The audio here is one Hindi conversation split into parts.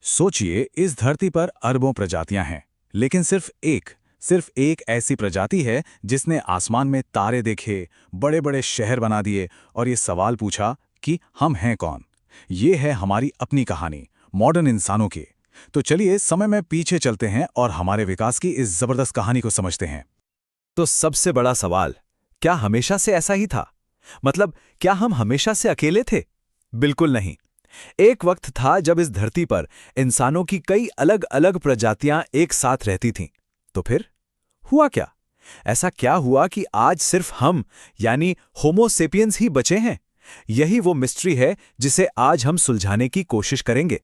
सोचिए, इस धरती पर अरबों प्रजातियां हैं, लेकिन सिर्फ एक ऐसी प्रजाति है जिसने आसमान में तारे देखे, बड़े बड़े शहर बना दिए और ये सवाल पूछा कि हम हैं कौन। ये है हमारी अपनी कहानी, मॉडर्न इंसानों की। तो चलिए समय में पीछे चलते हैं और हमारे विकास की इस जबरदस्त कहानी को समझते हैं। तो सबसे बड़ा सवाल, क्या हमेशा से ऐसा ही था? मतलब, क्या हम हमेशा से अकेले थे? बिल्कुल नहीं। एक वक्त था जब इस धरती पर इंसानों की कई अलग अलग प्रजातियां एक साथ रहती थीं। तो फिर हुआ क्या? ऐसा क्या हुआ कि आज सिर्फ हम, यानी होमो सेपियंस ही बचे हैं? यही वो मिस्ट्री है जिसे आज हम सुलझाने की कोशिश करेंगे।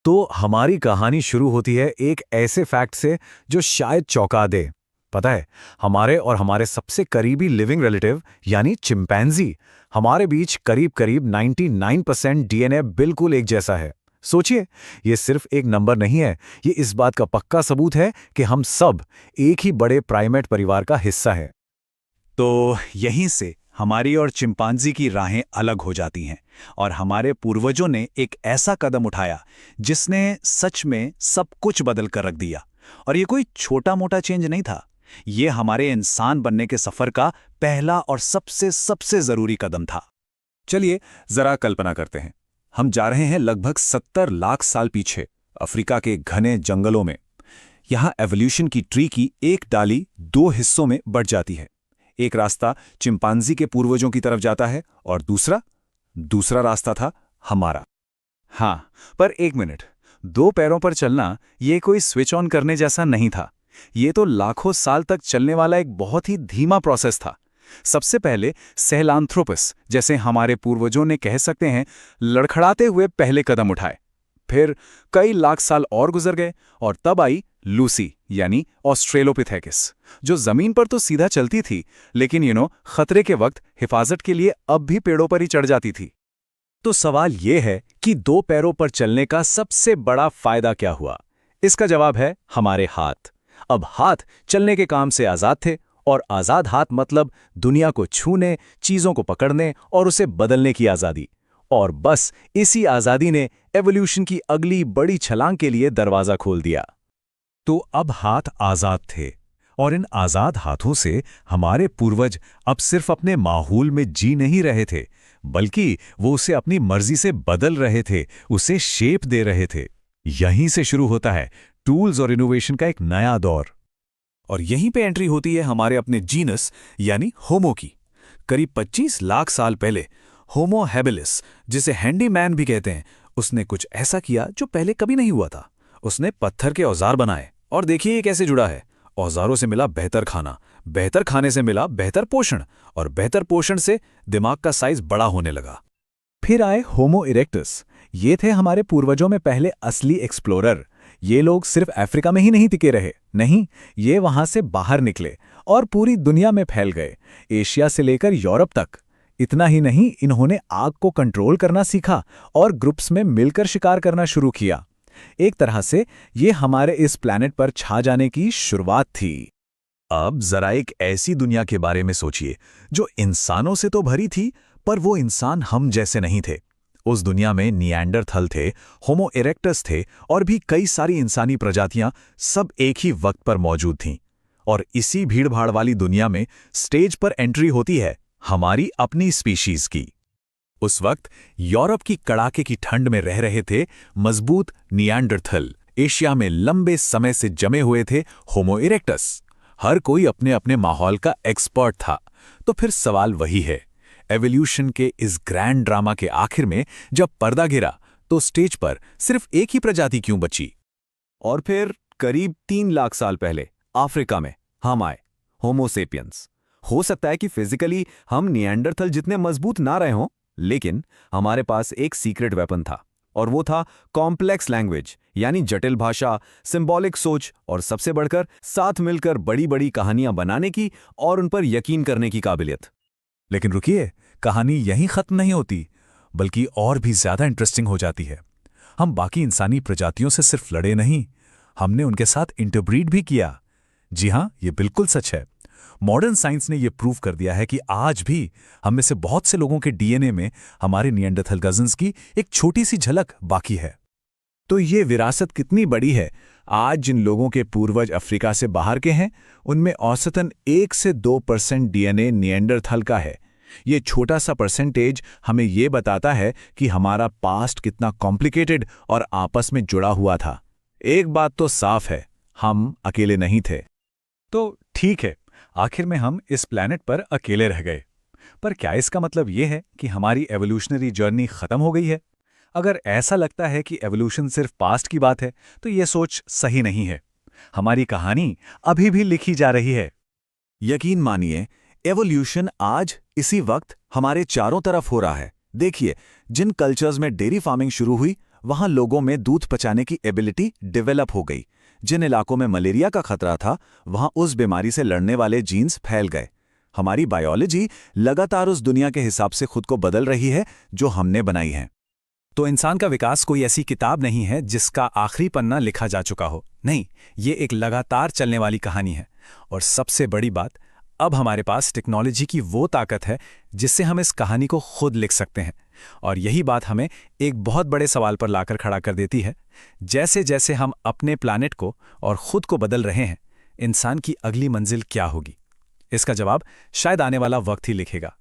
तो हमारी कहानी शुरू होती है एक ऐसे फैक्ट से जो शायद चौंका दे। पता है, हमारे और हमारे सबसे करीबी लिविंग रिलेटिव यानी चिंपैंजी, हमारे बीच करीब करीब 99% डीएनए बिल्कुल एक जैसा है। सोचिए, ये सिर्फ एक नंबर नहीं है, ये इस बात का पक्का सबूत है कि हम सब एक ही बड़े प्राइमेट परिवार का हिस्सा हैं। तो यहीं से हमारी और चिंपांजी की राहें अलग हो जाती हैं और हमारे पूर्वजों ने एक ऐसा कदम उठाया जिसने सच में सब कुछ बदल कर रख दिया। और ये कोई छोटा मोटा चेंज नहीं था, ये हमारे इंसान बनने के सफर का पहला और सबसे सबसे जरूरी कदम था। चलिए जरा कल्पना करते हैं, हम जा रहे हैं लगभग 70 लाख साल पीछे, अफ्रीका के घने जंगलों में। यहाँ एवोल्यूशन की ट्री की एक डाली दो हिस्सों में बढ़ जाती है। एक रास्ता चिंपांजी के पूर्वजों की तरफ जाता है और दूसरा रास्ता था हमारा। हाँ, पर एक मिनट, दो पैरों पर चलना ये कोई स्विच ऑन करने जैसा नहीं था। ये तो लाखों साल तक चलने वाला एक बहुत ही धीमा प्रोसेस था। सबसे पहले सहेलांथ्रोपस जैसे हमारे पूर्वजों ने, कह सकते हैं, लड़खड़ाते हुए पहले कदम उठाए। फिर कई लाख साल और गुजर गए और तब आई लूसी यानी ऑस्ट्रेलोपिथेकस, जो जमीन पर तो सीधा चलती थी, लेकिन खतरे के वक्त हिफाजत के लिए अब भी पेड़ों पर ही चढ़ जाती थी। तो सवाल यह है कि दो पैरों पर चलने का सबसे बड़ा फायदा क्या हुआ? इसका जवाब है हमारे हाथ। अब हाथ चलने के काम से आजाद थे, और आजाद हाथ मतलब दुनिया को छूने, चीजों को पकड़ने और उसे बदलने की आजादी। और बस इसी आजादी ने एवोल्यूशन की अगली बड़ी छलांग के लिए दरवाजा खोल दिया। तो अब हाथ आजाद थे, और इन आजाद हाथों से हमारे पूर्वज अब सिर्फ अपने माहौल में जी नहीं रहे थे, बल्कि वो उसे अपनी मर्जी से बदल रहे थे, उसे शेप दे रहे थे। यहीं से शुरू होता है टूल्स और इनोवेशन का एक नया दौर। और यहीं पे एंट्री होती है हमारे अपने जीनस यानी होमो की। करीब 25 लाख साल पहले होमो हैबिलिस, जिसे हैंडीमैन भी कहते हैं, उसने कुछ ऐसा किया जो पहले कभी नहीं हुआ था। उसने पत्थर के औजार बनाए, और देखिए ये कैसे जुड़ा है। औजारों से मिला बेहतर खाना, बेहतर खाने से मिला बेहतर पोषण, और बेहतर पोषण से दिमाग का साइज बड़ा होने लगा। फिर आए होमो इरेक्टस। ये थे हमारे पूर्वजों में पहले असली एक्सप्लोरर। ये लोग सिर्फ अफ्रीका में ही नहीं टिके रहे, नहीं, ये वहां से बाहर निकले और पूरी दुनिया में फैल गए, एशिया से लेकर यूरोप तक। इतना ही नहीं, इन्होंने आग को कंट्रोल करना सीखा और ग्रुप्स में मिलकर शिकार करना शुरू किया। एक तरह से ये हमारे इस प्लैनेट पर छा जाने की शुरुआत थी। अब जरा एक ऐसी दुनिया के बारे में सोचिए जो इंसानों से तो भरी थी, पर वो इंसान हम जैसे नहीं थे। उस दुनिया में निएंडरथल थे, होमो इरेक्टस थे, और भी कई सारी इंसानी प्रजातियां सब एक ही वक्त पर मौजूद थीं। और इसी भीड़भाड़ वाली दुनिया में स्टेज पर एंट्री होती है हमारी अपनी स्पीशीज की। उस वक्त यूरोप की कड़ाके की ठंड में रह रहे थे मजबूत निएंडरथल। एशिया में लंबे समय से जमे हुए थे होमो इरेक्टस। हर कोई अपने अपने माहौल का एक्सपर्ट था। तो फिर सवाल वही है, एवोल्यूशन के इस ग्रैंड ड्रामा के आखिर में जब पर्दा गिरा, तो स्टेज पर सिर्फ एक ही प्रजाति क्यों बची? और फिर करीब 3 लाख साल पहले अफ्रीका में हम आए, होमो सेपियंस। हो सकता है कि फिजिकली हम निएंडरथल जितने मजबूत ना रहे हों, लेकिन हमारे पास एक सीक्रेट वेपन था, और वो था कॉम्प्लेक्स लैंग्वेज, यानी जटिल भाषा, सिंबॉलिक सोच, और सबसे बढ़कर साथ मिलकर बड़ी बड़ी कहानियां बनाने की और उन पर यकीन करने की काबिलियत। लेकिन रुकिए, कहानी यहीं खत्म नहीं होती, बल्कि और भी ज्यादा इंटरेस्टिंग हो जाती है। हम बाकी इंसानी प्रजातियों से सिर्फ लड़े नहीं, हमने उनके साथ इंटरब्रीड भी किया। जी हां, ये बिल्कुल सच है। मॉडर्न साइंस ने यह प्रूव कर दिया है कि आज भी हम में से बहुत से लोगों के डीएनए में हमारे निएंडरथल कजिन्स की एक छोटी सी झलक बाकी है। तो ये विरासत कितनी बड़ी है। आज जिन लोगों के पूर्वज अफ्रीका से बाहर के हैं, उनमें औसतन 1 से 2% डीएनए निएंडरथल का है। ये छोटा सा परसेंटेज हमें ये बताता है कि हमारा पास्ट कितना कॉम्प्लिकेटेड और आपस में जुड़ा हुआ था। एक बात तो साफ है, हम अकेले नहीं थे। तो ठीक है, आखिर में हम इस प्लैनेट पर अकेले रह गए। पर क्या इसका मतलब ये है कि हमारी एवोल्यूशनरी जर्नी खत्म हो गई है? अगर ऐसा लगता है कि एवोल्यूशन सिर्फ पास्ट की बात है, तो ये सोच सही नहीं है। हमारी कहानी अभी भी लिखी जा रही है। यकीन मानिए, एवोल्यूशन आज इसी वक्त हमारे चारों तरफ हो रहा है। देखिए, जिन कल्चर्स में डेयरी फार्मिंग शुरू हुई, वहां लोगों में दूध पचाने की एबिलिटी डेवलप हो गई। जिन इलाकों में मलेरिया का खतरा था, वहां उस बीमारी से लड़ने वाले जीन्स फैल गए। हमारी बायोलॉजी लगातार उस दुनिया के हिसाब से खुद को बदल रही है जो हमने बनाई है। तो इंसान का विकास कोई ऐसी किताब नहीं है जिसका आखिरी पन्ना लिखा जा चुका हो। नहीं, ये एक लगातार चलने वाली कहानी है। और सबसे बड़ी बात, अब हमारे पास टेक्नोलॉजी की वो ताकत है जिससे हम इस कहानी को खुद लिख सकते हैं। और यही बात हमें एक बहुत बड़े सवाल पर लाकर खड़ा कर देती है। जैसे जैसे हम अपने प्लैनेट को और खुद को बदल रहे हैं, इंसान की अगली मंजिल क्या होगी? इसका जवाब शायद आने वाला वक्त ही लिखेगा।